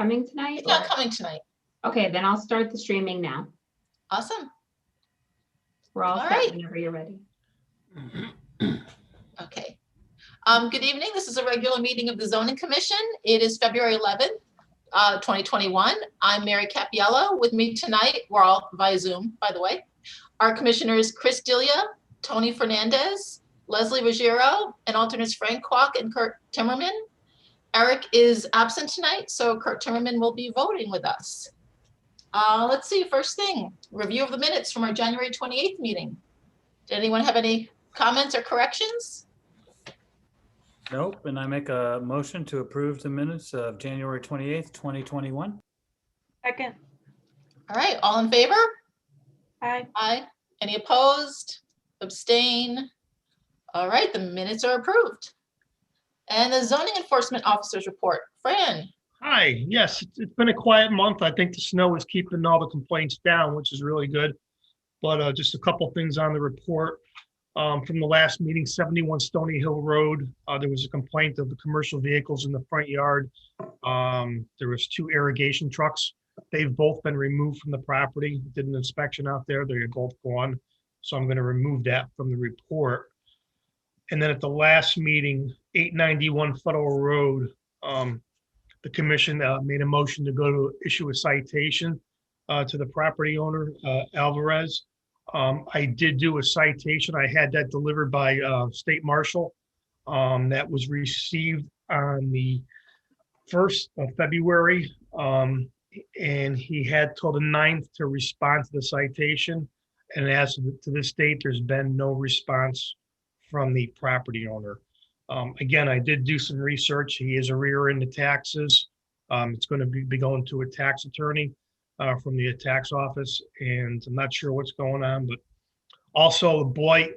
coming tonight? He's not coming tonight. Okay, then I'll start the streaming now. Awesome. We're all All set right. whenever you're ready. Okay. Good evening. This is a regular meeting of the Zoning Commission. It is February 11th, 2021. I'm Mary Capiello. With me tonight, we're all via Zoom, by the way. Our commissioners, Chris D'Elia, Tony Fernandez, Leslie Ruggiero, and alternates Frank Kwok and Kurt Timmerman. Eric is absent tonight, so Kurt Timmerman will be voting with us. Let's see, first thing, review of the minutes from our January 28th meeting. Did anyone have any comments or corrections? Nope, and I make a motion to approve the minutes of January 28th, 2021. Second. All right, all in favor? Aye. Aye. Any opposed? Abstain? All right, the minutes are approved. And the zoning enforcement officer's report. Fran? Hi, yes, it's been a quiet month. I think the snow is keeping all the complaints down, which is really good. But just a couple things on the report. From the last meeting, 71 Stony Hill Road, there was a complaint of the commercial vehicles in the front yard. There was 2 irrigation trucks. They've both been removed from the property. Did an inspection out there. They're both gone. So I'm going to remove that from the report. And then at the last meeting, 891 Federal Road, the commission made a motion to go to issue a citation to the property owner, Alvarez. I did do a citation. I had that delivered by State Marshal. That was received on the 1st of February. And he had till the 9th to respond to the citation. And as to this date, there's been no response from the property owner. Again, I did do some research. He is arrear in the taxes. It's going to be going to a tax attorney from the tax office, and I'm not sure what's going on, but also the blight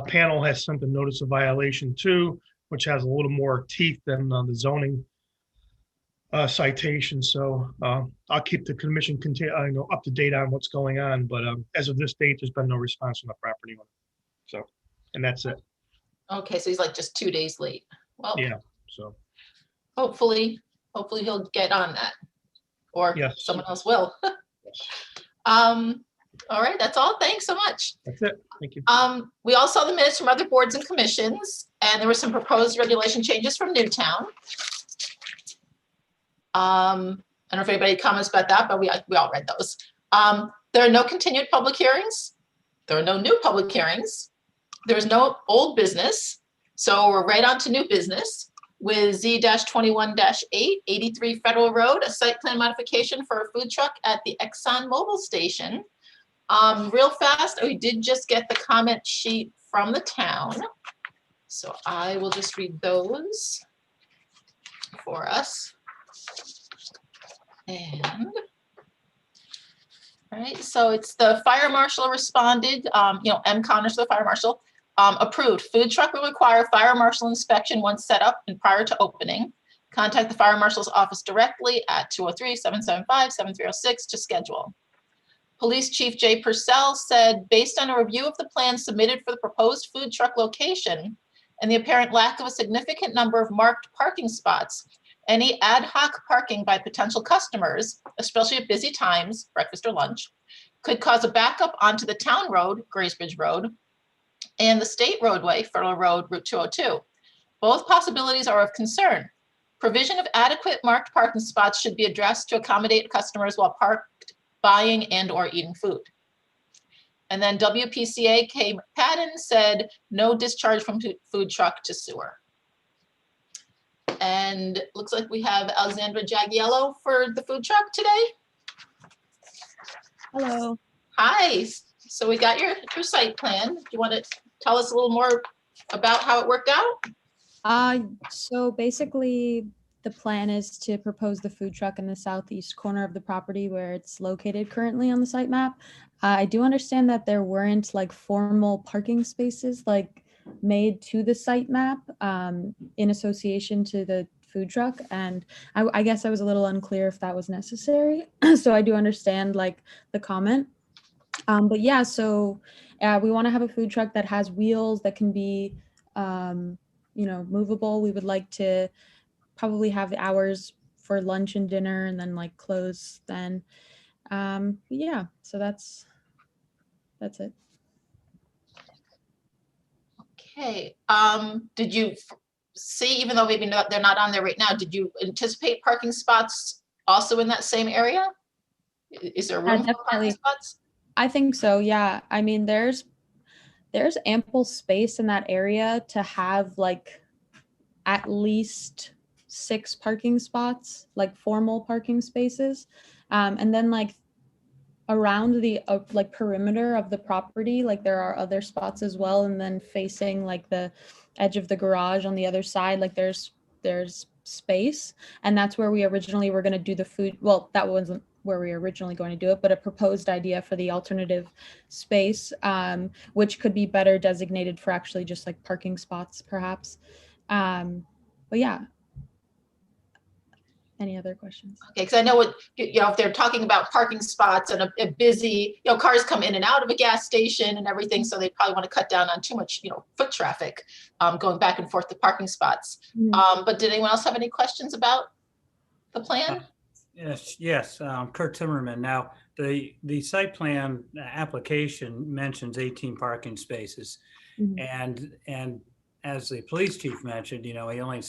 panel has sent a notice of violation too, which has a little more teeth than the zoning citation. So I'll keep the commission up to date on what's going on, but as of this date, there's been no response from the property owner. So, and that's it. Okay, so he's like just 2 days late. Well, Yeah, so. hopefully he'll get on that, or Yes. someone else will. All right, that's all. Thanks so much. That's it. Thank you. We all saw the minutes from other boards and commissions, and there were some proposed regulation changes from Newtown. I don't know if anybody comments about that, but we all read those. There are no continued public hearings. There are no new public hearings. There is no old business. So we're right on to new business with Z-21-8, 83 Federal Road, a site plan modification for a food truck at the Exxon Mobil station. Real fast, we did just get the comment sheet from the town. So I will just read those for us. And, all right, so it's the fire marshal responded, M. Connors, the fire marshal, approved. Food truck will require fire marshal inspection once set up and prior to opening. Contact the fire marshal's office directly at 203-775-7306 to schedule. Police Chief Jay Purcell said, based on a review of the plan submitted for the proposed food truck location and the apparent lack of a significant number of marked parking spots, any ad hoc parking by potential customers, especially at busy times, breakfast or lunch, could cause a backup onto the town road, Graysbridge Road, and the state roadway, Federal Road, Route 202. Both possibilities are of concern. Provision of adequate marked parking spots should be addressed to accommodate customers while parked, buying and or eating food. And then WPCA K. Patton said, no discharge from food truck to sewer. And looks like we have Alexandra Jagiello for the food truck today. Hello. Hi, so we got your site plan. Do you want to tell us a little more about how it worked out? So basically the plan is to propose the food truck in the southeast corner of the property where it's located currently on the site map. I do understand that there weren't like formal parking spaces like made to the site map in association to the food truck, and I guess I was a little unclear if that was necessary. So I do understand like the comment. But yeah, so we want to have a food truck that has wheels that can be movable. We would like to probably have hours for lunch and dinner and then like close then. Yeah, so that's it. Okay, did you see, even though maybe they're not on there right now, did you anticipate parking spots also in that same area? Is there room for parking definitely. spots? I think so, yeah. I mean, there's ample space in that area to have like at least 6 parking spots, like formal parking spaces. And then like around the like perimeter of the property, like there are other spots as well. And then facing like the edge of the garage on the other side, like there's space. And that's where we originally were going to do the food. Well, that wasn't where we were originally going to do it, but a proposed idea for the alternative space, which could be better designated for actually just like parking spots perhaps. But yeah. Any other questions? Okay, because I know what, if they're talking about parking spots and a busy, cars come in and out of a gas station and everything, so they probably want to cut down on too much, foot traffic, going back and forth to parking spots. But did anyone else have any questions about the plan? Yes, Kurt Timmerman. Now, the site plan application mentions 18 parking spaces. Mhm. And as the police chief mentioned, I only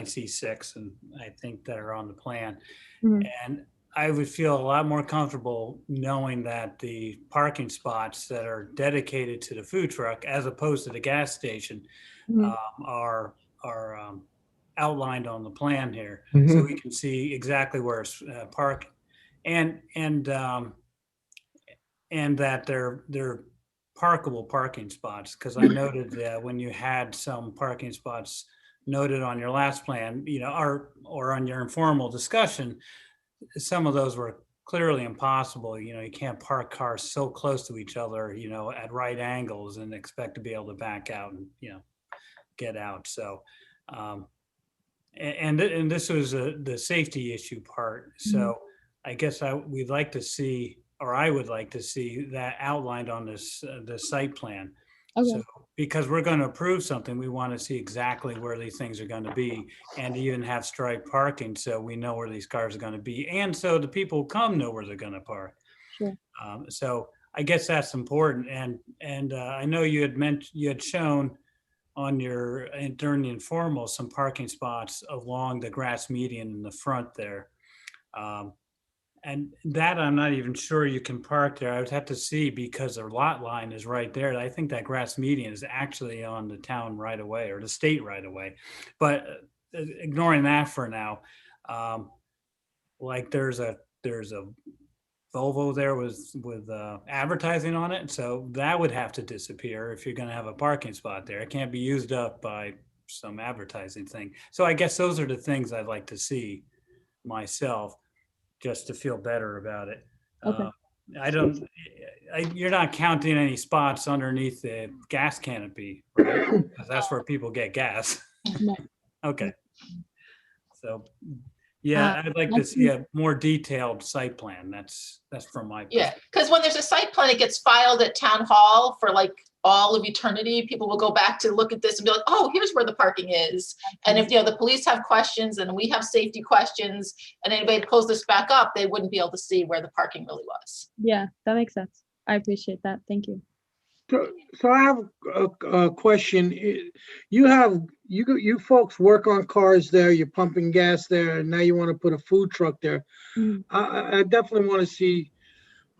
see 6, and I think that are on the plan. Mhm. And I would feel a lot more comfortable knowing that the parking spots that are dedicated to the food truck, as opposed to the gas station, Mhm. are outlined on the plan here, Mhm. so we can see exactly where it's parking, and that they're parkable parking spots. Because I noted that when you had some parking spots noted on your last plan, or on your informal discussion, some of those were clearly impossible. You can't park cars so close to each other, at right angles and expect to be able to back out and, get out. So, and this was the safety issue part. So I guess we'd like to see, or I would like to see that outlined on this the site plan. Okay. So because we're going to approve something, we want to see exactly where these things are going to be, and even have striped parking so we know where these cars are going to be, and so the people who come know where they're going to park. Sure. So I guess that's important. And I know you had shown on during the informal some parking spots along the grass median in the front there. And that I'm not even sure you can park there. I would have to see, because the lot line is right there. I think that grass median is actually on the town right away, or the state right away. But ignoring that for now, like there's a Volvo there with advertising on it. So that would have to disappear if you're going to have a parking spot there. It can't be used up by some advertising thing. So I guess those are the things I'd like to see myself, just to feel better about it. Okay. You're not counting any spots underneath the gas canopy, right? 'Cause that's where people get gas. No. Okay. So, yeah, I'd like to see a more detailed site plan. That's from my Yeah, perspective. because when there's a site plan, it gets filed at town hall for like all of eternity. People will go back to look at this and be like, oh, here's where the parking is. And if, the police have questions and we have safety questions and anybody pulls this back up, they wouldn't be able to see where the parking really was. Yeah, that makes sense. I appreciate that. Thank you. So I have a question. You folks work on cars there, you're pumping gas there, and now you want to put a food truck there. Mhm. I definitely want to see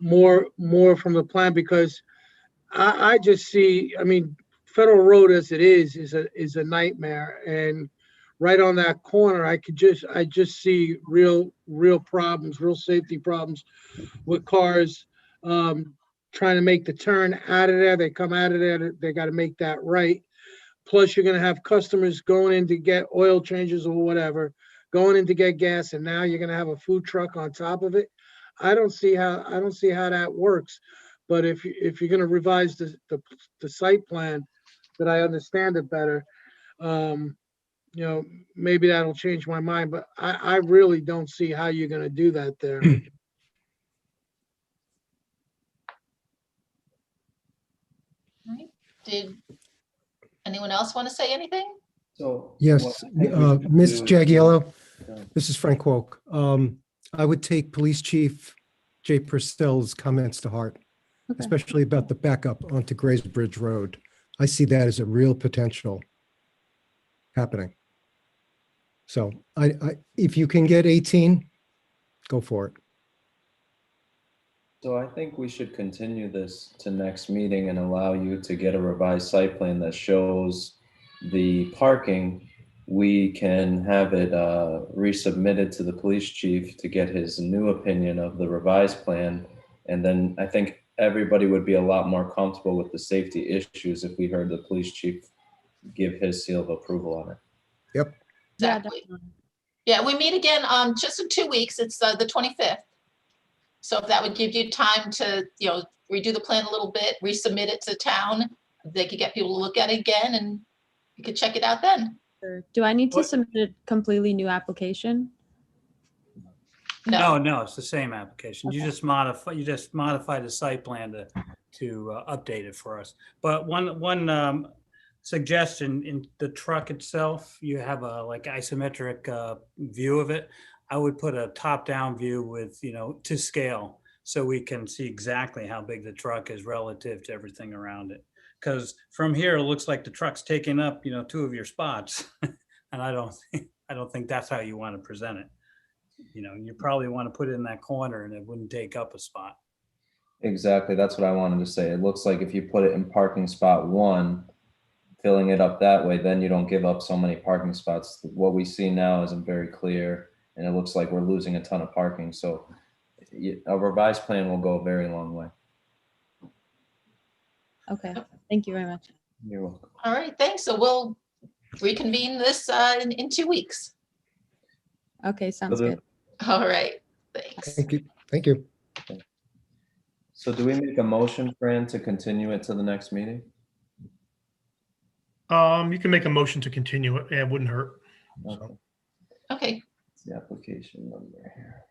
more from the plan, because I just see, Federal Road as it is a nightmare. And right on that corner, I just see real problems, real safety problems with cars trying to make the turn out of there. They come out of there, they got to make that right. Plus, you're going to have customers going in to get oil changes or whatever, going in to get gas, and now you're going to have a food truck on top of it. I don't see how that works. But if you're going to revise the site plan, that I understand it better, maybe that'll change my mind. But I really don't see how you're going to do that there. Did anyone else want to say anything? So. Yes, what I think we should Ms. do is- Jagiello, This is Frank Woke. I would take Police Chief Jay Purcell's comments to heart, Okay. especially about the backup onto Grays Bridge Road. I see that as a real potential happening. So if you can get 18, go for it. So I think we should continue this to next meeting and allow you to get a revised site plan that shows the parking. We can have it resubmitted to the police chief to get his new opinion of the revised plan. And then I think everybody would be a lot more comfortable with the safety issues if we heard the police chief give his seal of approval on it. Yep. Yeah, Exactly. definitely. Yeah, we meet again just in 2 weeks. It's the 25th. So if that would give you time to, redo the plan a little bit, resubmit it to town, they could get people to look at it again and you could check it out then. Sure. Do I need to What- submit a completely new application? No, it's the same application. You just modify the site plan to update it for us. But one suggestion, in the truck itself, you have a like isometric view of it. I would put a top-down view with, to scale, so we can see exactly how big the truck is relative to everything around it. Because from here, it looks like the truck's taking up, 2 of your spots. And I don't think that's how you want to present it. You probably want to put it in that corner and it wouldn't take up a spot. Exactly, that's what I wanted to say. It looks like if you put it in parking spot 1, filling it up that way, then you don't give up so many parking spots. What we see now isn't very clear, and it looks like we're losing a ton of parking. So a revised plan will go a very long way. Okay, thank you very much. You're welcome. All right, thanks. So we'll reconvene this in 2 weeks. Okay, sounds Okay. good. All right, thanks. Thank you. Thank you. So do we make a motion, Fran, to continue it to the next meeting? You can make a motion to continue it. Yeah, it wouldn't hurt. Okay. Okay, It's the application number here.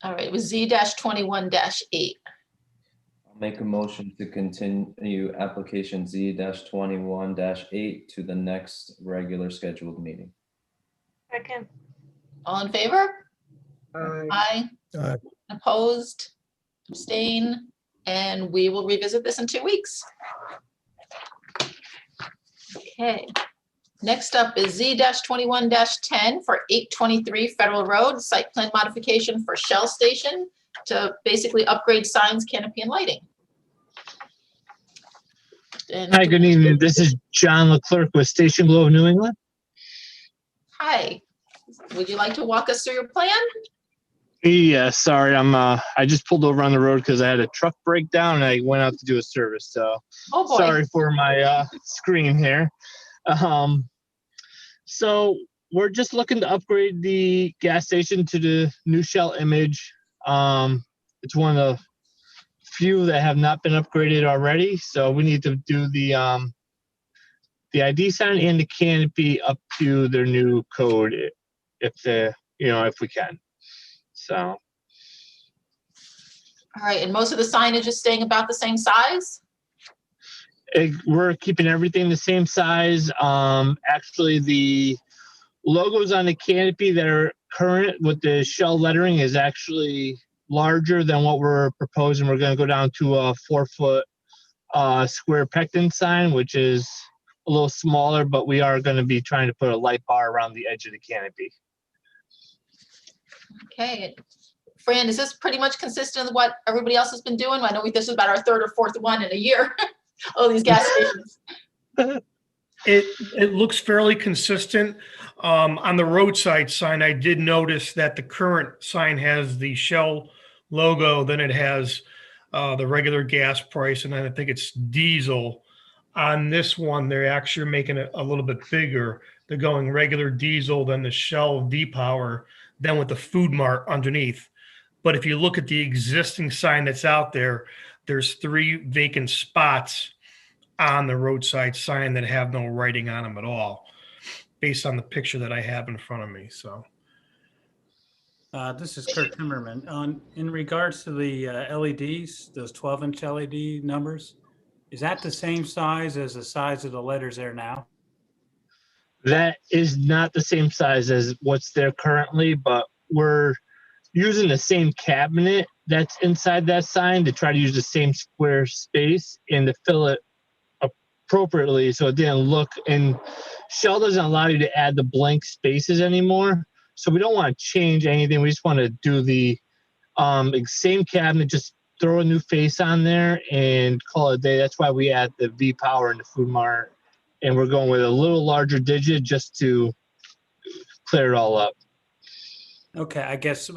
all right, it was Z-21-8. I'll make a motion to continue application Z-21-8 to the next regular scheduled meeting. Second. All in favor? Aye. Aye. Opposed, abstain, and we will revisit this in 2 weeks. Okay, next up is Z-21-10 for 823 Federal Road, site plan modification for Shell Station to basically upgrade signs, canopy, and lighting. And- Hi, good evening. This is John Leclerc with Station Globe New England. Hi, would you like to walk us through your plan? Yeah, sorry, I just pulled over on the road because I had a truck breakdown and I went out to do a service. So Oh, boy. sorry for my screen here. So we're just looking to upgrade the gas station to the new Shell image. It's one of the few that have not been upgraded already. So we need to do the ID sign and the canopy up to their new code if we can. So, All right, and most of the signage is staying about the same size? we're keeping everything the same size. Actually, the logos on the canopy that are current with the Shell lettering is actually larger than what we're proposing. We're going to go down to a 4-foot square pectin sign, which is a little smaller, but we are going to be trying to put a light bar around the edge of the canopy. Okay. Fran, is this pretty much consistent with what everybody else has been doing? I know this is about our 3rd or 4th one in a year. Oh, these gas stations. It looks fairly consistent. On the roadside sign, I did notice that the current sign has the Shell logo, then it has the regular gas price, and then I think it's diesel. On this one, they're actually making it a little bit bigger. They're going regular diesel, then the Shell V-Power, then with the Food Mart underneath. But if you look at the existing sign that's out there, there's 3 vacant spots on the roadside sign that have no writing on them at all, based on the picture that I have in front of me. So This is Kurt Timmerman. In regards to the LEDs, those 12-inch LED numbers, is that the same size as the size of the letters there now? That is not the same size as what's there currently, but we're using the same cabinet that's inside that sign to try to use the same square space and to fill it appropriately so it didn't look, and Shell doesn't allow you to add the blank spaces anymore. So we don't want to change anything. We just want to do the same cabinet, just throw a new face on there and call it a day. That's why we add the V Power and the Food Mart, and we're going with a little larger digit just to clear it all up. Okay, I guess we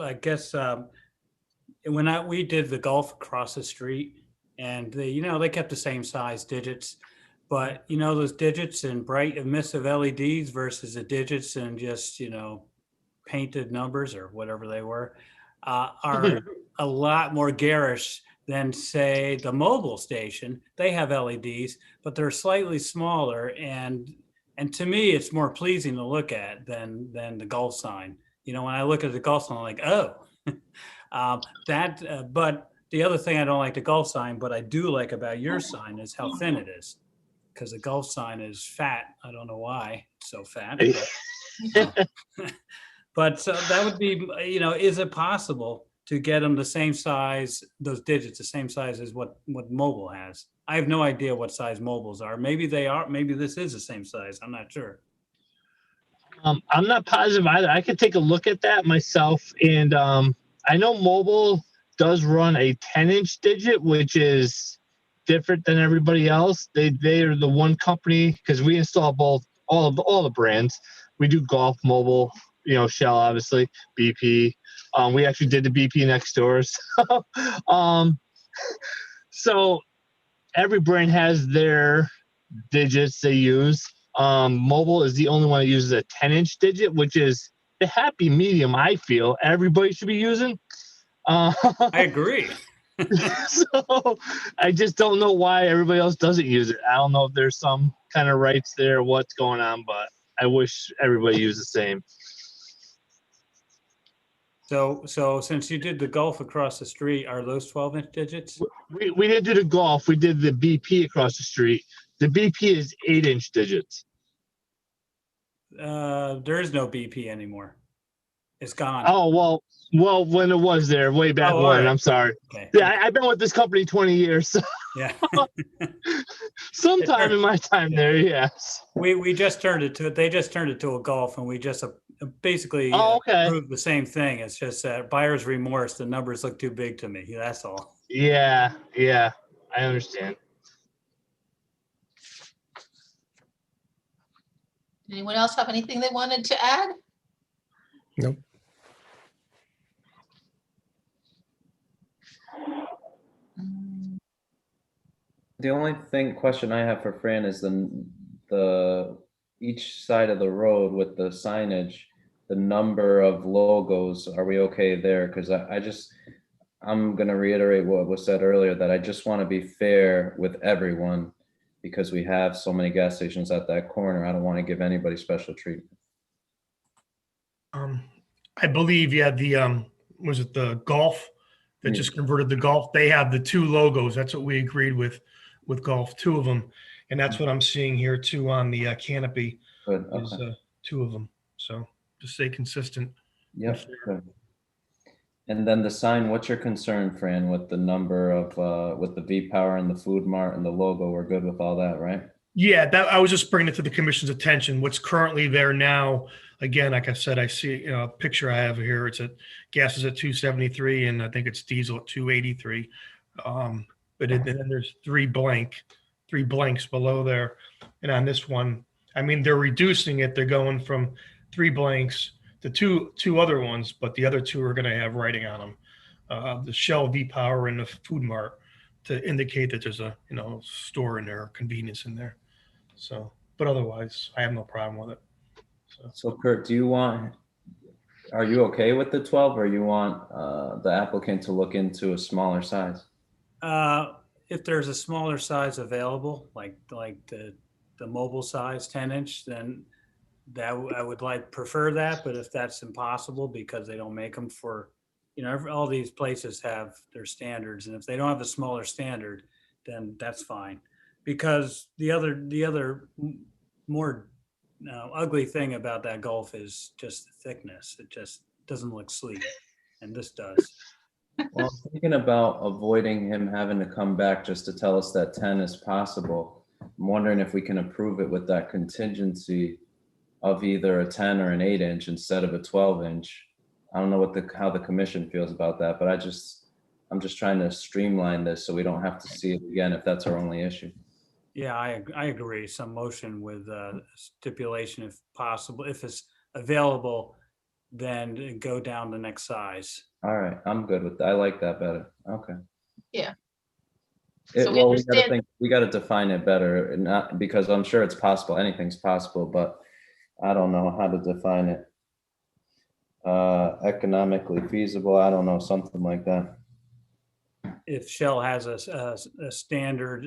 did the golf across the street, and they kept the same size digits, but those digits in bright emissive LEDs versus the digits in just painted numbers or whatever they were are a lot more garish than, say, the mobile station. They have LEDs, but they're slightly smaller, and to me, it's more pleasing to look at than the golf sign. When I look at the golf sign, I'm like, oh, but the other thing I don't like the golf sign, but I do like about your sign is how thin it is, because the golf sign is fat. I don't know why it's so fat. But so that would be, is it possible to get them the same size, those digits, the same size as what mobile has? I have no idea what size mobiles are. Maybe they are. Maybe this is the same size. I'm not sure. I'm not positive either. I could take a look at that myself. And I know mobile does run a 10-inch digit, which is different than everybody else. They are the one company, because we install all the brands. We do golf, mobile, Shell, obviously, BP. We actually did the BP next door. So every brand has their digits they use. Mobile is the only one that uses a 10-inch digit, which is the happy medium, I feel everybody should be using. I agree. So I just don't know why everybody else doesn't use it. I don't know if there's some kind of rights there, what's going on, but I wish everybody used the same. So since you did the golf across the street, are those 12-inch digits? We didn't do the golf. We did the BP across the street. The BP is 8-inch digits. There is no BP anymore. It's gone. Oh, well, when it was there, way back Oh, all when. right. I'm sorry. Okay. Yeah, I've been with this company 20 years. So Yeah. sometime in my time there, yes. We just turned it to, they just turned it to a golf, and we just basically Oh, okay. proved the same thing. It's just that buyer's remorse. The numbers look too big to me. That's all. Yeah, I understand. Anyone else have anything they wanted to add? Nope. The only question I have for Fran is the each side of the road with the signage, the number of logos. Are we okay there? Because I'm gonna reiterate what was said earlier, that I just want to be fair with everyone, because we have so many gas stations at that corner. I don't want to give anybody special treatment. I believe, was it the golf that Yeah. just converted the golf? They have the two logos. That's what we agreed with golf, two of them. And that's what I'm seeing here too on the canopy Good, is okay. two of them. So to stay consistent. Yep, good. And then the sign, what's your concern, Fran, with the number of, with the V Power and the Food Mart and the logo? We're good with all that, right? Yeah, that I was just bringing it to the commission's attention. What's currently there now, again, like I said, I see a picture I have here. It's gas is at 273, and I think it's diesel at 283. But then there's three blanks below there. And on this one, I mean, they're reducing it. They're going from 3 blanks to two other ones, but the other 2 are going to have writing on them. The Shell, V Power, and the Food Mart, to indicate that there's a store in there, convenience in there. So, but otherwise, I have no problem with it. So Kurt, are you okay with the 12, or you want the applicant to look into a smaller size? If there's a smaller size available, like the mobile size 10-inch, then that I would prefer that. But if that's impossible because they don't make them for, all these places have their standards, and if they don't have a smaller standard, then that's fine. Because the other more ugly thing about that Gulf is just the thickness. It just doesn't look sleek, and this does. Well, I'm thinking about avoiding him having to come back just to tell us that 10 is possible. I'm wondering if we can approve it with that contingency of either a 10 or an 8-inch instead of a 12-inch. I don't know how the commission feels about that, but I'm just trying to streamline this so we don't have to see it again if that's our only issue. Yeah, I agree. Some motion with stipulation if possible, if it's available, then go down the next size. All right, I'm good with that. I like that better. Okay. Yeah. It, So we well, understand- we gotta define it better, and not because I'm sure it's possible. Anything's possible, but I don't know how to define it. Economically feasible. I don't know, something like that. If Shell has a standard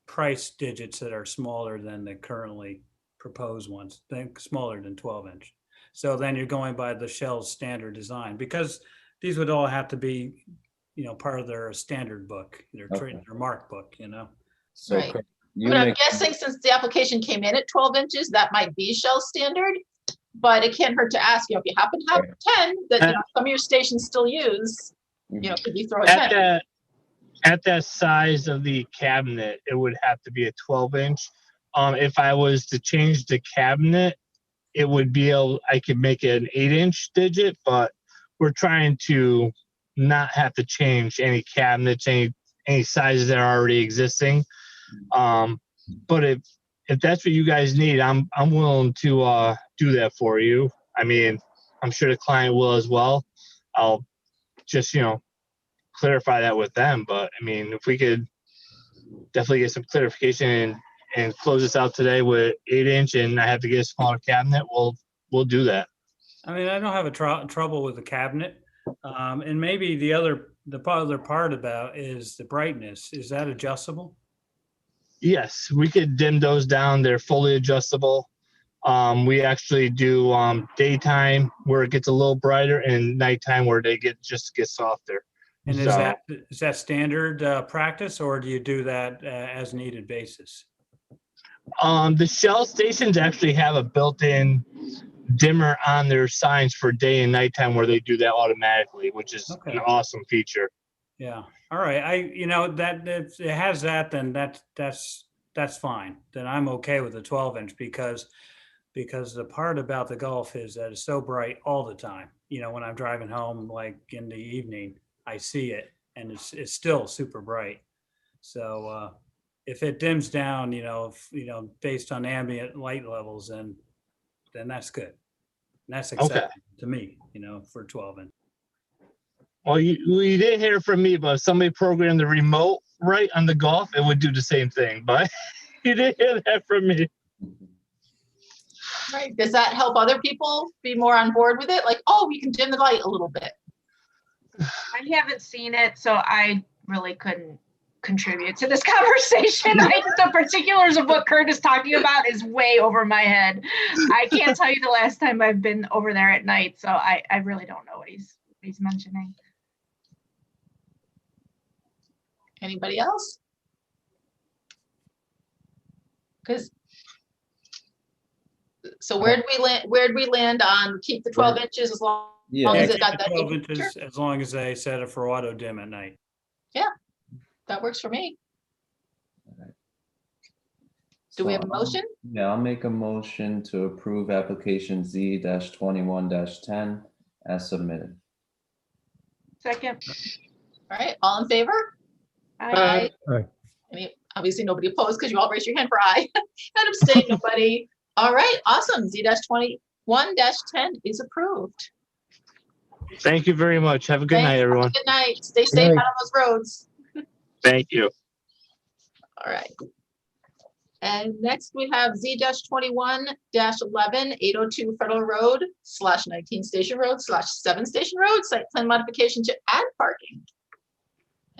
price digits that are smaller than the currently proposed ones, think smaller than 12-inch. So then you're going by the Shell's standard design, because these would all have to be, part of their standard book, their Okay. their mark book, So Right. Craig, I you mean, I'm make, guessing since the application came in at 12 inches, that might be Shell standard. But it can't hurt to ask, if you happen to have 10 that, some of your stations still use, could you throw a 10? At that size of the cabinet, it would have to be a 12-inch. If I was to change the cabinet, it would be I could make it an 8-inch digit, but we're trying to not have to change any cabinets, any sizes that are already existing. But if that's what you guys need, I'm willing to do that for you. I mean, I'm sure the client will as well. I'll just, clarify that with them. But I mean, if we could definitely get some clarification and close this out today with 8-inch and I have to get a smaller cabinet, we'll do that. I mean, I don't have a trouble with the cabinet. And maybe the other part about is the brightness. Is that adjustable? Yes, we could dim those down. They're fully adjustable. We actually do daytime where it gets a little brighter and nighttime where they get softer. And So- is that standard practice, or do you do that as needed basis? The Shell stations actually have a built-in dimmer on their signs for day and nighttime where they do that automatically, which is Okay. an awesome feature. Yeah. All right. That it has that, then that's fine. Then I'm okay with the 12-inch because the part about the Gulf is that it's so bright all the time. When I'm driving home, like in the evening, I see it and it's still super bright. So if it dims down, based on ambient light levels, then that's good. And that's acceptable to me, for 12-inch. Well, you didn't hear from me, but if somebody programmed the remote right on the Golf, it would do the same thing. But you didn't hear that from me. Right. Does that help other people be more on board with it? Like, we can dim the light a little bit. I haven't seen it, so I really couldn't contribute to this conversation. The particulars of what Kurt is talking about is way over my head. I can't tell you the last time I've been over there at night, so I really don't know what he's mentioning. Anybody else? So where'd we land on keep the 12 inches as long yeah, as keep it got the that 12 big inches picture? as long as they set it for auto dim at night. That works for me. Do we have a motion? Yeah, I'll make a motion to approve application Z-21-10 as submitted. Second. All right, all in favor? Aye. Aye. Obviously, nobody opposed because you all raised your hand for aye. And abstain, nobody. All right, awesome. Z-21-10 is approved. Thank you very much. Have a good Thanks. night, everyone. Good night. Stay safe out night. on those roads. Thank you. All right. And next we have Z-21-11, 802 Federal Road /19 Station Road /7 Station Road, site plan modification to add parking.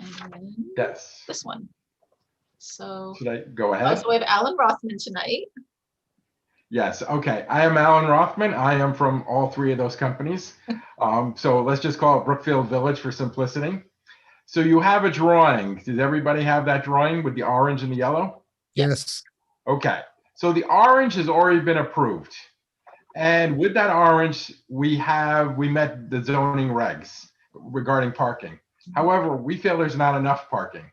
And then Yes. this one. So, Should I go ahead? also we have Alan Rothman tonight. Yes, okay. I am Alan Rothman. I am from all three of those companies. So let's just call it Brookfield Village for simplicity. So you have a drawing. Does everybody have that drawing with the orange and the yellow? Yes. Okay. So the orange has already been approved. And with that orange, we met the zoning regs regarding parking. However, we feel there's not enough parking,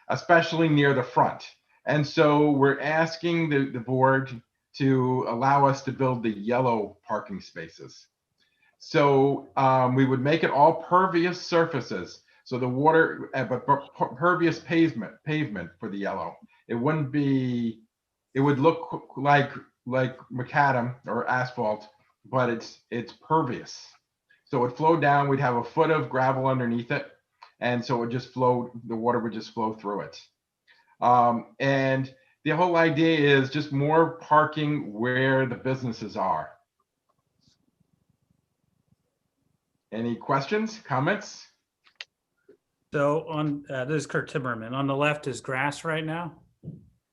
especially near the front. And so we're asking the board to allow us to build the yellow parking spaces. So we would make it all pervious surfaces. So the water, but pervious pavement for the yellow. It wouldn't be, it would look like macadam or asphalt, but it's pervious. So it would flow down, we'd have a foot of gravel underneath it. And so it would just flow, the water would just flow through it. And the whole idea is just more parking where the businesses are. Any questions, comments? So on, this is Kurt Timmerman. On the left is grass right now.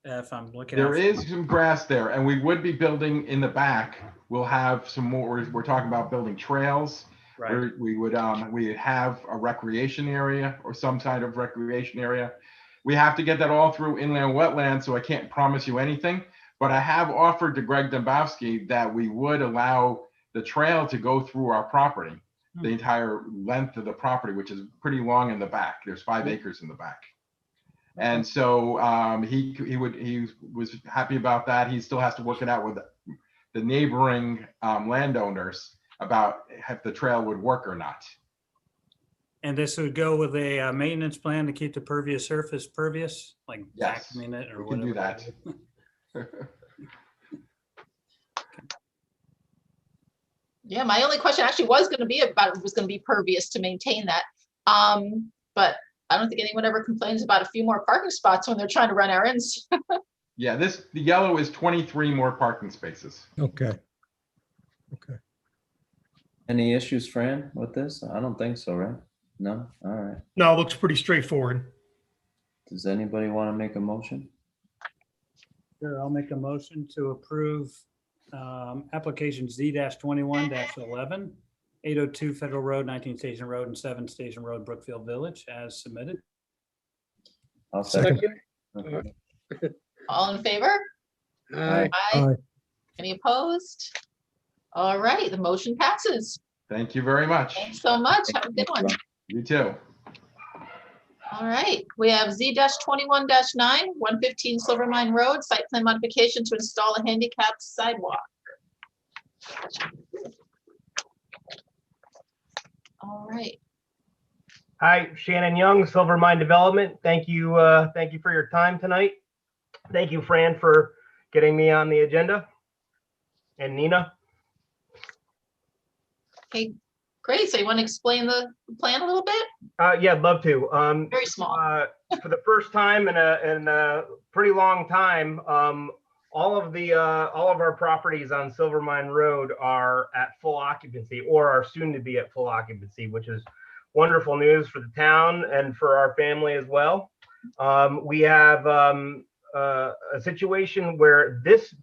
If I'm looking. There is some grass there, and we would be building in the back. We'll have some more, we're talking about building trails. Right. We would have a recreation area or some kind of recreation area. We have to get that all through inland wetlands, so I can't promise you anything, but I have offered to Greg Dombowski that we would allow the trail to go through our property, the entire length of the property, which is pretty long in the back. There's 5 acres in the back. And so he was happy about that. He still has to work it out with the neighboring landowners about if the trail would work or not. And this would go with a maintenance plan to keep the pervious surface pervious, like Yes, vacuuming it or we can whatever. do that. Yeah, my only question actually was going to be about it was going to be pervious to maintain that. But I don't think anyone ever complains about a few more parking spots when they're trying to run errands. Yeah, the yellow is 23 more parking spaces. Okay. Okay. Any issues, Fran, with this? I don't think so, right? No? All right. No, it looks pretty straightforward. Does anybody want to make a motion? Sure, I'll make a motion to approve application Z-21-11, 802 Federal Road, 19 Station Road, and 7 Station Road, Brookfield Village, as submitted. I'll second. Second. Okay. All in favor? Aye. Aye. Any opposed? All right, the motion passes. Thank you very much. Thanks so much. Have a good one. You too. All right, we have Z-21-9, 115 Silvermine Road, site plan modification to install a handicapped sidewalk. All right, Hi, Shannon Young, Silvermine Development. Thank you for your time tonight. Thank you, Fran, for getting me on the agenda. And Nina. okay, great. So you want to explain the plan a little bit? Yeah, I'd love to. Very small. For the first time in a pretty long time, all of our properties on Silvermine Road are at full occupancy or are soon to be at full occupancy, which is wonderful news for the town and for our family as well. We have a situation where this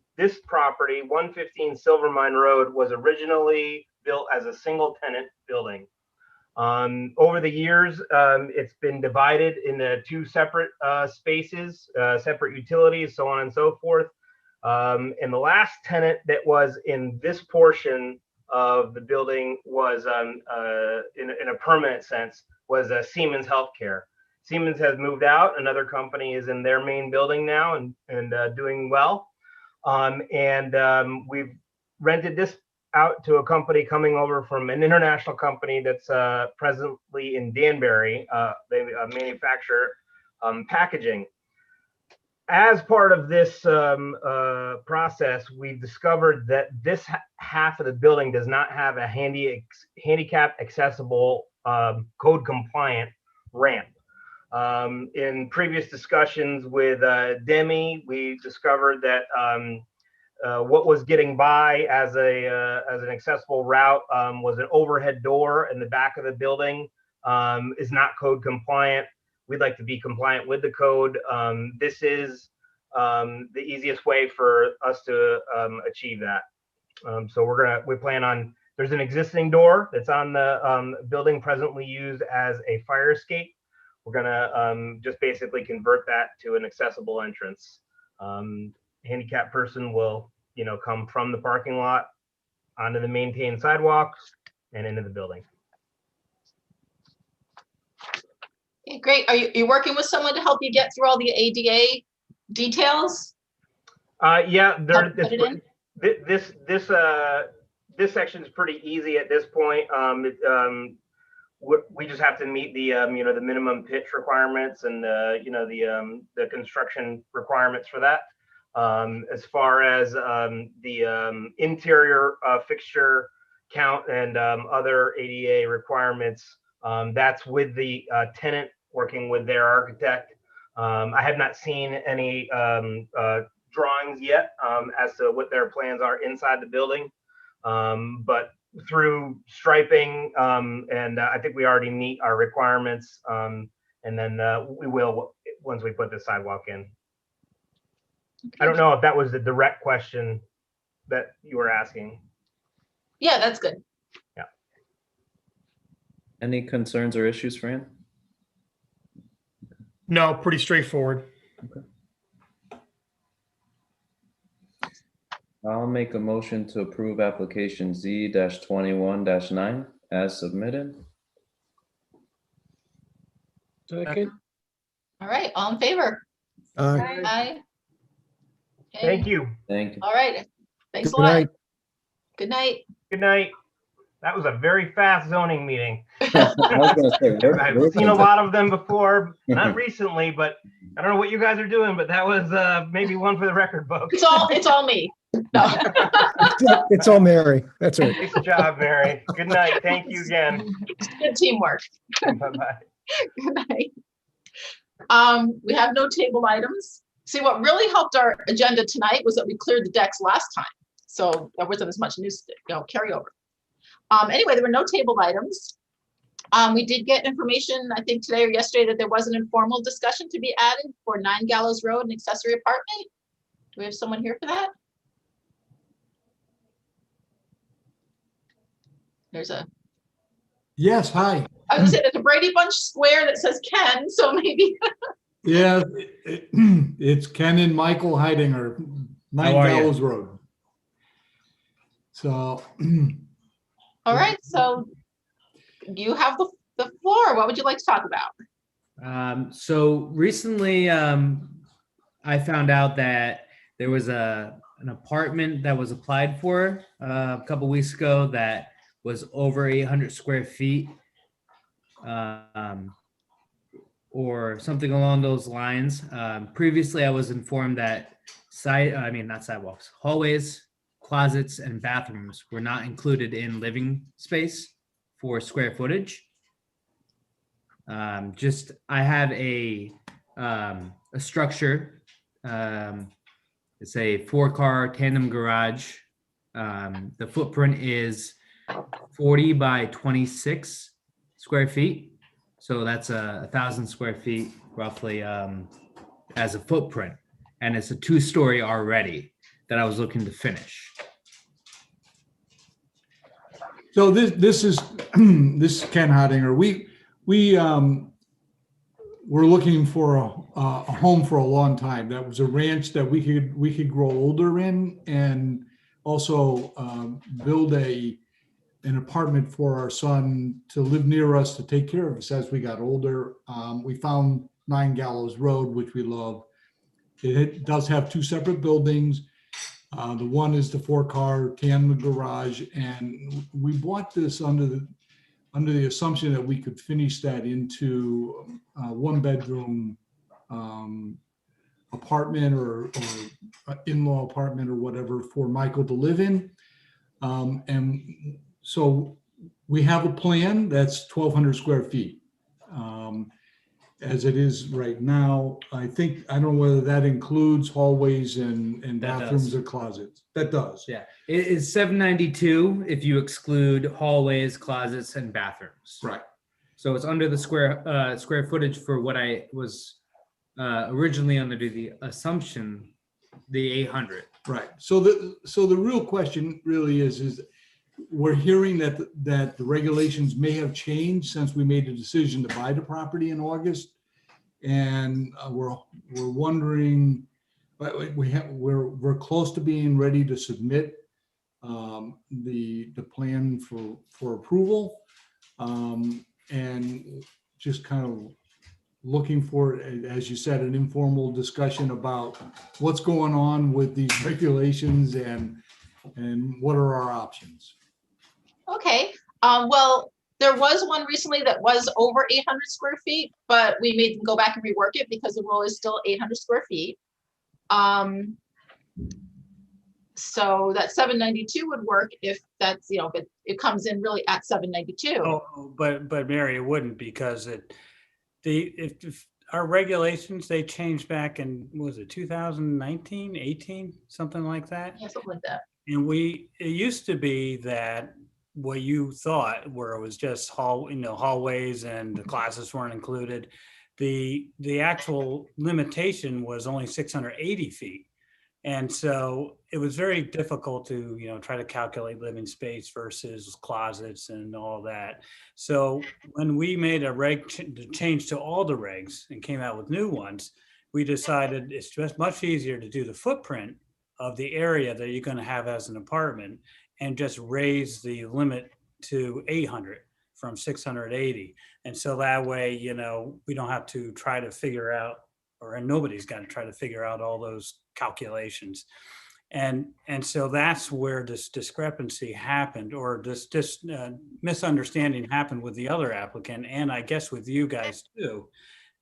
property, 115 Silvermine Road, was originally built as a single tenant building. Over the years, it's been divided into 2 separate spaces, separate utilities, so on and so forth. And the last tenant that was in this portion of the building was, in a permanent sense, was Siemens Healthcare. Siemens has moved out. Another company is in their main building now and doing well. We've rented this out to a company coming over from an international company that's presently in Danbury. They manufacture packaging. As part of this process, we've discovered that this half of the building does not have a handicap accessible code compliant ramp. In previous discussions with Demi, we discovered that what was getting by as an accessible route was an overhead door in the back of the building, is not code compliant. We'd like to be compliant with the code. This is the easiest way for us to achieve that. So we plan on, there's an existing door that's on the building presently used as a fire escape. We're gonna just basically convert that to an accessible entrance. handicapped person will, come from the parking lot onto the maintained sidewalks and into the building. Okay, great. Are you working with someone to help you get through all the ADA details? Yeah, Help put it in? This section is pretty easy at this point. We just have to meet the the minimum pitch requirements and the construction requirements for that. As far as the interior fixture count and other ADA requirements, that's with the tenant working with their architect. I have not seen any drawings yet as to what their plans are inside the building, but through striping, and I think we already meet our requirements, and then we will once we put the sidewalk in. I don't know if that was the direct question that you were asking. Yeah, that's good. Yeah. Any concerns or issues, Fran? No, pretty straightforward. I'll make a motion to approve application Z-21-9 as submitted. Second. All right, all in favor? Aye. Okay, Thank you. Thank you. all right. Thanks a Good lot. night. Good night. Good night. That was a very fast zoning meeting. I was gonna say, I've seen a lot of them before, not recently, but I don't know what you guys are doing, but that was maybe one for the record books. It's all me. No. It's all Mary. That's right. Nice job, Mary. Good night. Thank you again. Good teamwork. Bye-bye. Good night. We have no table items. See, what really helped our agenda tonight was that we cleared the decks last time. So there wasn't as much news, carryover. Anyway, there were no table items. We did get information, I think today or yesterday, that there was an informal discussion to be added for 9 Gallows Road, an accessory apartment. Do we have someone here for that? There's a, Yes, hi. I was gonna say there's a Brady Bunch square that says Ken, so maybe. Yeah, it's Ken and Michael Heidinger, 9 How are you? Gallows Road. So, All right, so you have the floor. What would you like to talk about? So recently, I found out that there was an apartment that was applied for a couple weeks ago that was over 800 square feet, or something along those lines. Previously, I was informed that not sidewalks, hallways, closets, and bathrooms were not included in living space for square footage. I have a structure. It's a 4-car tandem garage. The footprint is 40 by 26 square feet. So that's 1,000 square feet roughly as a footprint. And it's a 2-story already that I was looking to finish. so this is this is Ken Heidinger. We're looking for a home for a long time. That was a ranch that we could grow older in, and also build an apartment for our son to live near us, to take care of us as we got older. We found 9 Gallows Road, which we love. It does have 2 separate buildings. The one is the 4-car tandem garage, and we bought this under the assumption that we could finish that into a 1-bedroom apartment or in-law apartment or whatever for Michael to live in. And so we have a plan that's 1,200 square feet. As it is right now, I don't know whether that includes hallways and That bathrooms does. or closets. That does. Yeah, it is 792 if you exclude hallways, closets, and bathrooms. Right. So it's under the square footage for what I was originally under the assumption, the 800. Right. So the real question really is we're hearing that the regulations may have changed since we made the decision to buy the property in August. And we're wondering but we're close to being ready to submit the plan for approval. And just kind of looking for, as you said, an informal discussion about what's going on with these regulations and what are our options. Okay, well, there was one recently that was over 800 square feet, but we made them go back and rework it because the rule is still 800 square feet. So that 792 would work if that's, you know, if it comes in really at 792. Oh, but Mary, it wouldn't, because if our regulations, they changed back in, what was it 2019, 18, something like that? Yeah, something like that. And it used to be that what you thought, where it was just hallways and the classes weren't included, the actual limitation was only 680 feet. And so it was very difficult to, try to calculate living space versus closets and all that. So when we made a change to all the regs and came out with new ones, we decided it's just much easier to do the footprint of the area that you're going to have as an apartment and just raise the limit to 800 from 680. And so that way, we don't have to try to figure out, or nobody's got to try to figure out all those calculations. And so that's where this discrepancy happened, or this misunderstanding happened with the other applicant, and I guess with you guys too.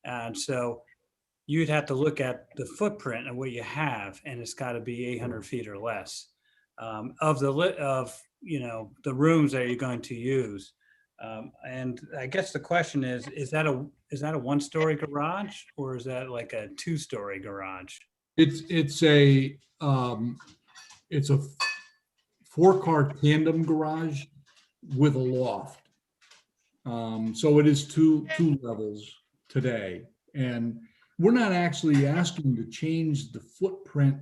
And so you'd have to look at the footprint of what you have, and it's got to be 800 feet or less of the rooms that you're going to use. And I guess the question is that a one-story garage, or is that like a two-story garage? It's a 4-car tandem garage with a loft. So it is two levels today. And we're not actually asking to change the footprint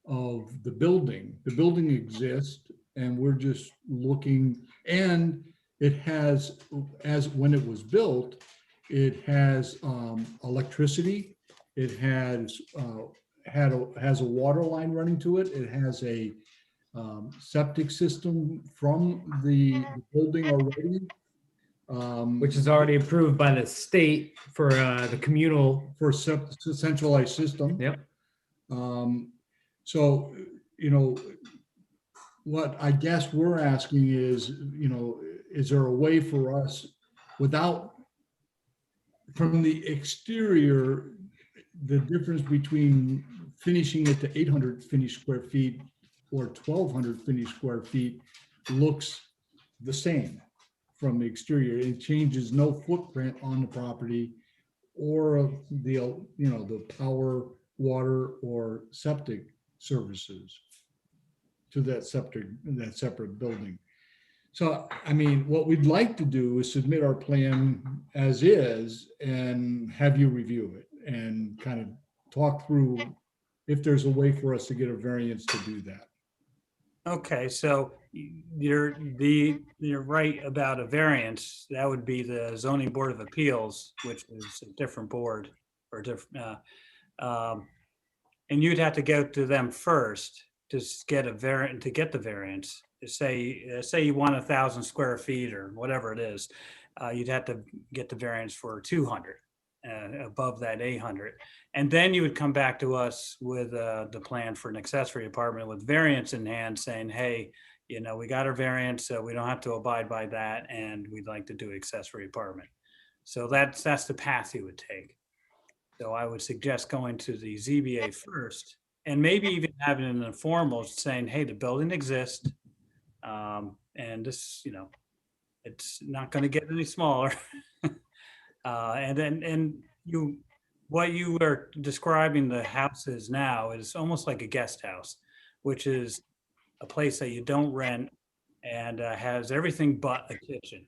of the building. The building exists, and we're just looking, and it has, as when it was built, it has electricity. It has a water line running to it. It has a septic system from the building already, which is already approved by the state for the communal. For centralized system. Yep. So, what I guess we're asking is, is there a way for us without, from the exterior, the difference between finishing it to 800 finished square feet or 1,200 finished square feet looks the same from the exterior. It changes no footprint on the property or the power, water, or septic services to that separate building. So, I mean, what we'd like to do is submit our plan as is and have you review it and kind of talk through if there's a way for us to get a variance to do that. Okay, so you're right about a variance. That would be the Zoning Board of Appeals, which is a different board or different, and you'd have to go to them first to get the variance. Say you want 1,000 square feet or whatever it is, you'd have to get the variance for 200 above that 800, and then you would come back to us with the plan for an accessory apartment with variance in hand, saying, hey, we got our variance, so we don't have to abide by that, and we'd like to do accessory apartment. So that's the path you would take. So I would suggest going to the ZBA first, and maybe even having an informal saying, hey, the building exists, and this, it's not going to get any smaller. What you are describing the house is now is almost like a guest house, which is a place that you don't rent and has everything but a kitchen.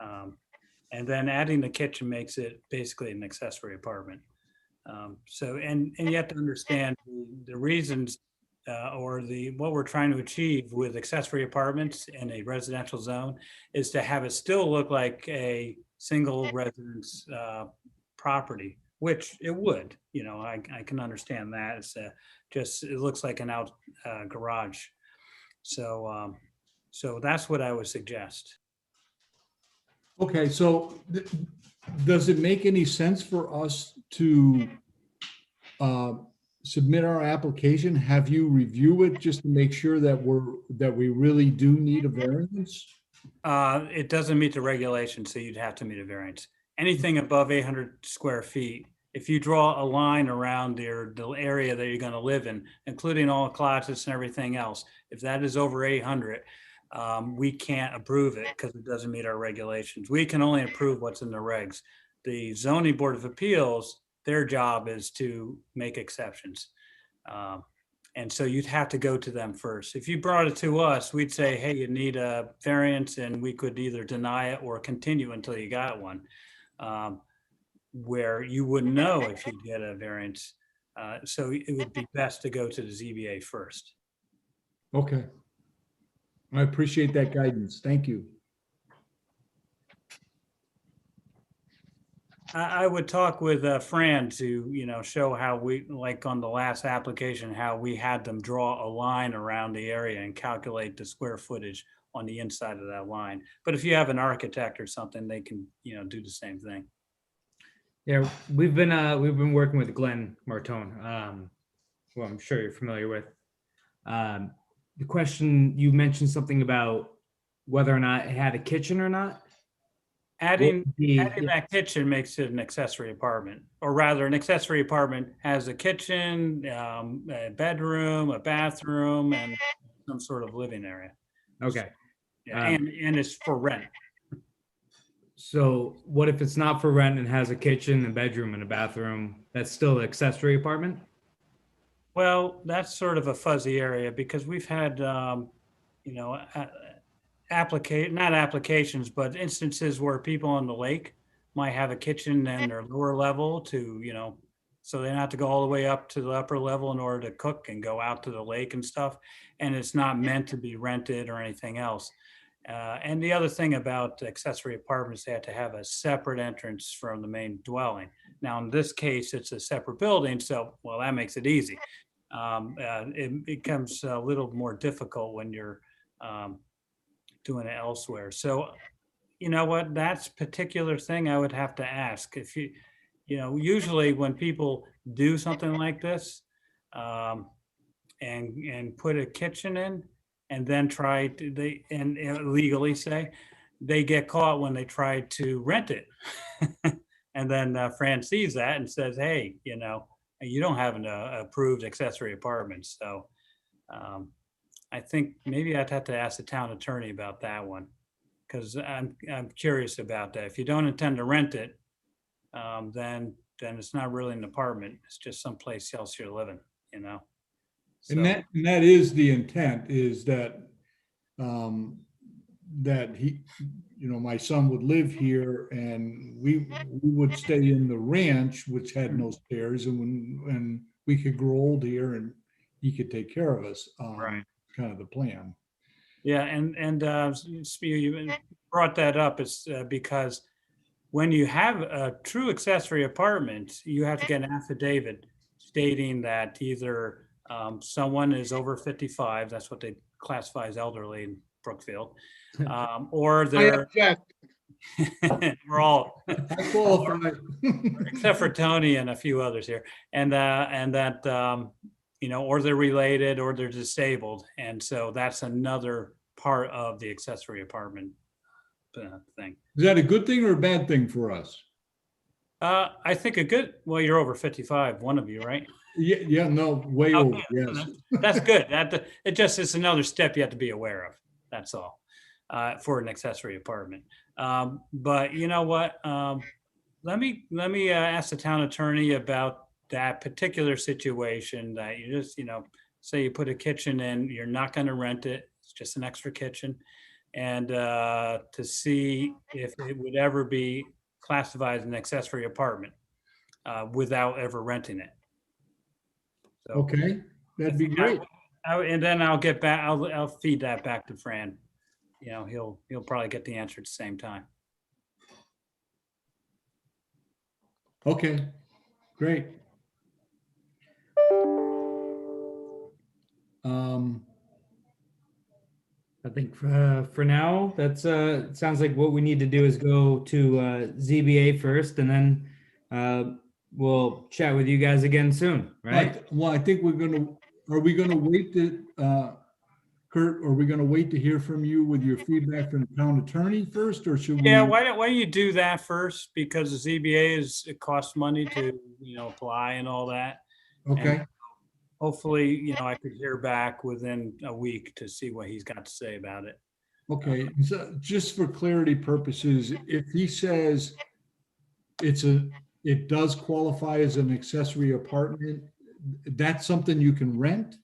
And then adding the kitchen makes it basically an accessory apartment. So you have to understand the reasons or what we're trying to achieve with accessory apartments in a residential zone is to have it still look like a single residence property which it would, I can understand that. It's it looks like an out garage. So, so that's what I would suggest. Okay, so does it make any sense for us to submit our application? Have you review it just to make sure that we really do need a variance? It doesn't meet the regulations, so you'd have to meet a variance. Anything above 800 square feet, if you draw a line around the area that you're going to live in, including all closets and everything else, if that is over 800, we can't approve it because it doesn't meet our regulations. We can only approve what's in the regs. The zoning board of appeals, their job is to make exceptions. And so you'd have to go to them first. If you brought it to us, we'd say, hey, you need a variance, and we could either deny it or continue until you got one, where you wouldn't know if you'd get a variance. So it would be best to go to the ZBA first. Okay. I appreciate that guidance. Thank you. I would talk with Fran to, show how we, like on the last application, how we had them draw a line around the area and calculate the square footage on the inside of that line. But if you have an architect or something, they can, do the same thing. Yeah, we've been working with Glenn Martone, who I'm sure you're familiar with. The question, you mentioned something about whether or not it had a kitchen or not. Adding that kitchen makes it an accessory apartment, or rather an accessory apartment has a kitchen, a bedroom, a bathroom, and some sort of living area. Okay. Yeah, and it's for rent. So what if it's not for rent and has a kitchen, a bedroom, and a bathroom? That's still an accessory apartment? Well, that's sort of a fuzzy area because we've had, not applications, but instances where people on the lake might have a kitchen in their lower level to, so they don't have to go all the way up to the upper level in order to cook and go out to the lake and stuff. And it's not meant to be rented or anything else. And the other thing about accessory apartments, they have to have a separate entrance from the main dwelling. Now, in this case, it's a separate building, so, well, that makes it easy. It becomes a little more difficult when you're doing it elsewhere. So, you know what, that's particular thing I would have to ask. If usually when people do something like this and put a kitchen in, and then try to legally say they get caught when they try to rent it. And then Fran sees that and says, hey, you don't have an approved accessory apartment. So I think maybe I'd have to ask the town attorney about that one, because I'm curious about that. If you don't intend to rent it, then it's not really an apartment. It's just someplace else you're living, So, And that is the intent, is that that he, my son would live here and we would stay in the ranch, which had no stairs, and when we could grow old here and he could take care of us. Right. Kind of the plan. yeah, and you brought that up is because when you have a true accessory apartment, you have to get an affidavit stating that either someone is over 55, that's what they classify as elderly in Brookfield, or I they're, object. we're all, I qualify. except for Tony and a few others here, and that, or they're related or they're disabled. And so that's another part of the accessory apartment thing. Is that a good thing or a bad thing for us? I think well, you're over 55, one of you, right? Yeah, no, way over, yes. That's good. It's another step you have to be aware of. That's all, for an accessory apartment. But you know what? Let me ask the town attorney about that particular situation that you just, say you put a kitchen in, you're not going to rent it. It's just an extra kitchen. And to see if it would ever be classified as an accessory apartment without ever renting it. So, Okay, that'd be great. and then I'll get back. I'll feed that back to Fran. He'll probably get the answer at the same time. Okay, Great. Um, I think for now, that's it sounds like what we need to do is go to ZBA first, and then we'll chat with you guys again soon, right? Well, I think are we gonna wait to, Kurt, are we gonna wait to hear from you with your feedback from the town attorney first, or should we? Yeah, why don't you do that first? Because the ZBA it costs money to, apply and all that. Okay, And hopefully, I could hear back within a week to see what he's got to say about it. okay. So just for clarity purposes, if he says it does qualify as an accessory apartment, that's something you can rent?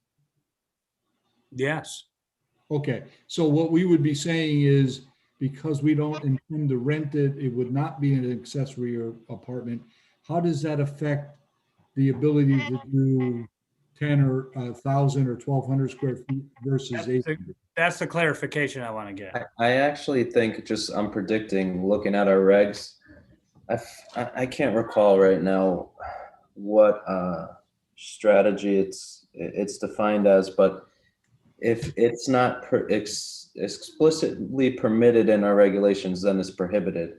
Yes. Okay, so what we would be saying is, because we don't intend to rent it, it would not be an accessory or apartment. How does that affect the ability to do 10 or 1,000 or 1,200 square feet versus 800? That's the clarification I want to get. I actually think I'm predicting, looking at our regs, I can't recall right now what strategy it's defined as, but if it's not explicitly permitted in our regulations, then it's prohibited.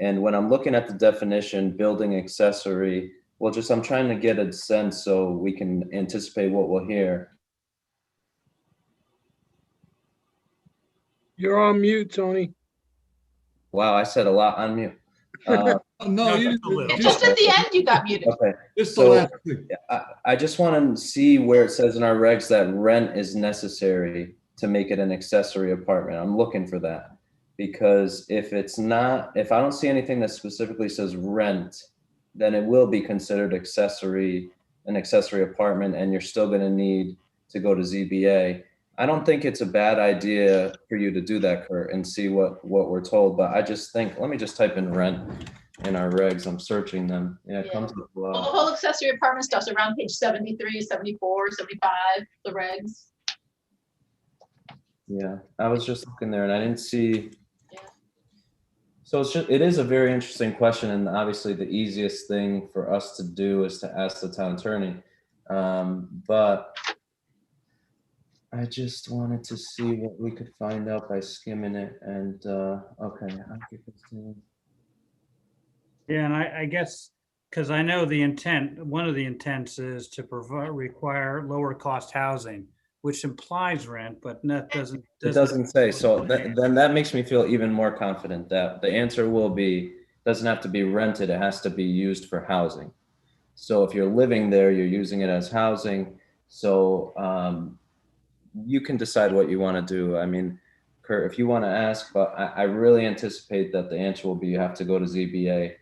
And when I'm looking at the definition, building accessory, I'm trying to get a sense so we can anticipate what we'll hear. You're on mute, Tony. Wow, I said a lot on mute. No, you Just at the end, you got muted. Okay. Just the So last thing. I just want to see where it says in our regs that rent is necessary to make it an accessory apartment. I'm looking for that, because if I don't see anything that specifically says rent, then it will be considered an accessory apartment, and you're still going to need to go to ZBA. I don't think it's a bad idea for you to do that, Kurt, and see what we're told. But I just think, let me just type in rent in our regs. I'm searching them. Yeah, it comes up a Well, the lot. whole accessory apartment stuff's around page 73, 74, 75, the regs. Yeah, I was just looking there and I didn't see. Yeah. So it is a very interesting question, and obviously the easiest thing for us to do is to ask the town attorney. But I just wanted to see what we could find out by skimming it, and okay. Yeah, and I guess, because I know one of the intents is to require lower cost housing, which implies rent, but that doesn't. It doesn't say. So then that makes me feel even more confident that the answer will be, doesn't have to be rented, it has to be used for housing. So if you're living there, you're using it as housing. So you can decide what you want to do. I mean, Kurt, if you want to ask, but I really anticipate that the answer will be you have to go to ZBA.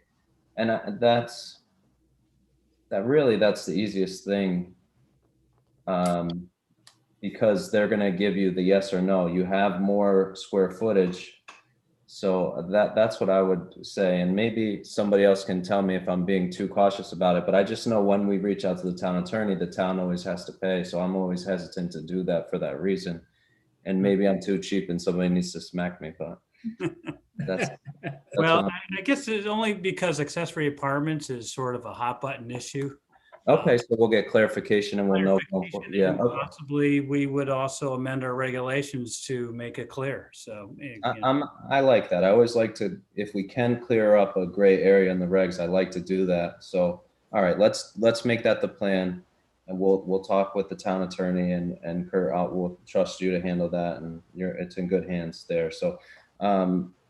And that's the easiest thing, because they're going to give you the yes or no. You have more square footage. So that's what I would say. And maybe somebody else can tell me if I'm being too cautious about it, but I just know when we reach out to the town attorney, the town always has to pay. So I'm always hesitant to do that for that reason. And maybe I'm too cheap and somebody needs to smack me, but that's Well, I guess it's only because accessory apartments is sort of a hot button issue. okay. So we'll get clarification and we'll know. Yeah. And possibly we would also amend our regulations to make it clear. So I like that. I always like to, if we can clear up a gray area in the regs, I like to do that. So, all right, let's make that the plan, and we'll talk with the town attorney, and Kurt, we'll trust you to handle that, and it's in good hands there. So,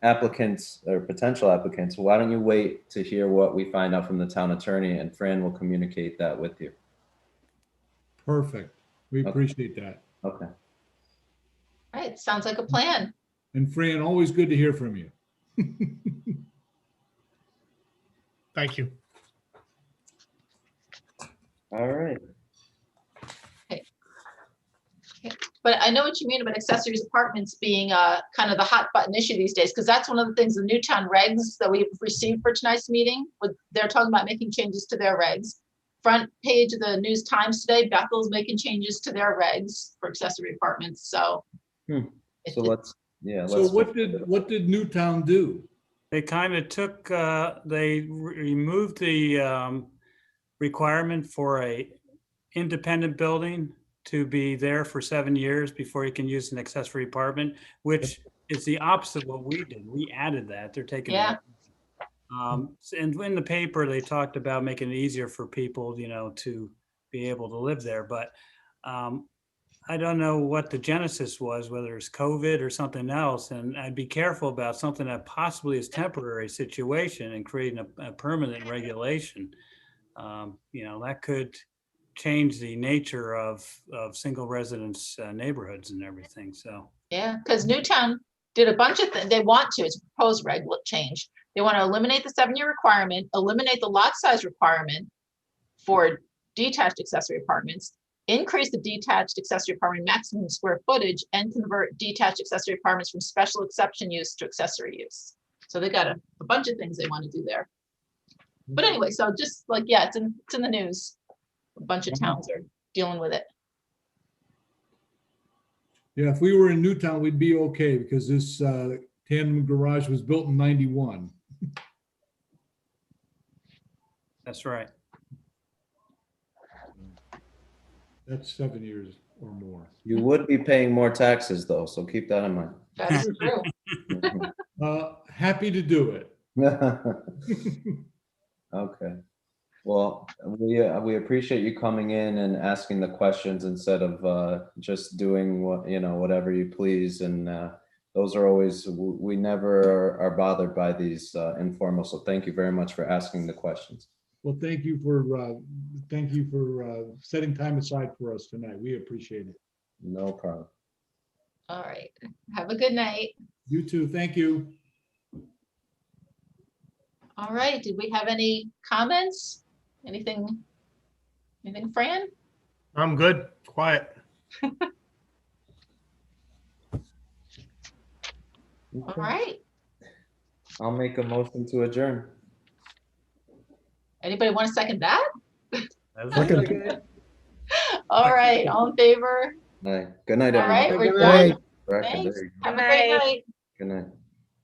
applicants or potential applicants, why don't you wait to hear what we find out from the town attorney, and Fran will communicate that with you. Perfect. We appreciate that. Okay. All right, sounds like a plan. And Fran, always good to hear from you. Thank you. All right. But I know what you mean about accessories apartments being kind of the hot button issue these days, because that's one of the things, the Newtown regs that we've received for tonight's meeting, they're talking about making changes to their regs. Front page of the News Times today, Bethel's making changes to their regs for accessory apartments, so. So let's. So what did Newtown do? They kind of took, they removed the requirement for a independent building to be there for 7 years before you can use an accessory apartment, which is the opposite of what we did. We added that. They're taking it Yeah. out. And in the paper, they talked about making it easier for people, to be able to live there. But I don't know what the genesis was, whether it's COVID or something else. And I'd be careful about something that possibly is temporary situation and creating a permanent regulation. That could change the nature of single residence neighborhoods and everything. So, Yeah, because Newtown did a bunch of things. They want to, it's a proposed reg change. They want to eliminate the 7-year requirement, eliminate the lot size requirement for detached accessory apartments, increase the detached accessory apartment maximum square footage, and convert detached accessory apartments from special exception use to accessory use. So they got a bunch of things they want to do there. But anyway, so just like, yeah, it's in the news. A bunch of towns are dealing with it. Yeah, if we were in Newtown, we'd be okay because this tandem garage was built in 91. that's right. That's 7 years or more. You would be paying more taxes though, so keep that in mind. That's true. Happy to do it. Okay. Well, we appreciate you coming in and asking the questions instead of just doing whatever you please. And those are always, we never are bothered by these informal. So thank you very much for asking the questions. Well, thank you for setting time aside for us tonight. We appreciate it. No problem. All right. Have a good night. You too. Thank you. All right. Did we have any comments? Anything, Fran? I'm good. Quiet. All right. I'll make a motion to adjourn. Anybody want to second that? Second. All right. All in favor? Good night, All right. everyone. We're Good night. done. Correct, Thanks. there you go. Have a great Bye. night. Good night.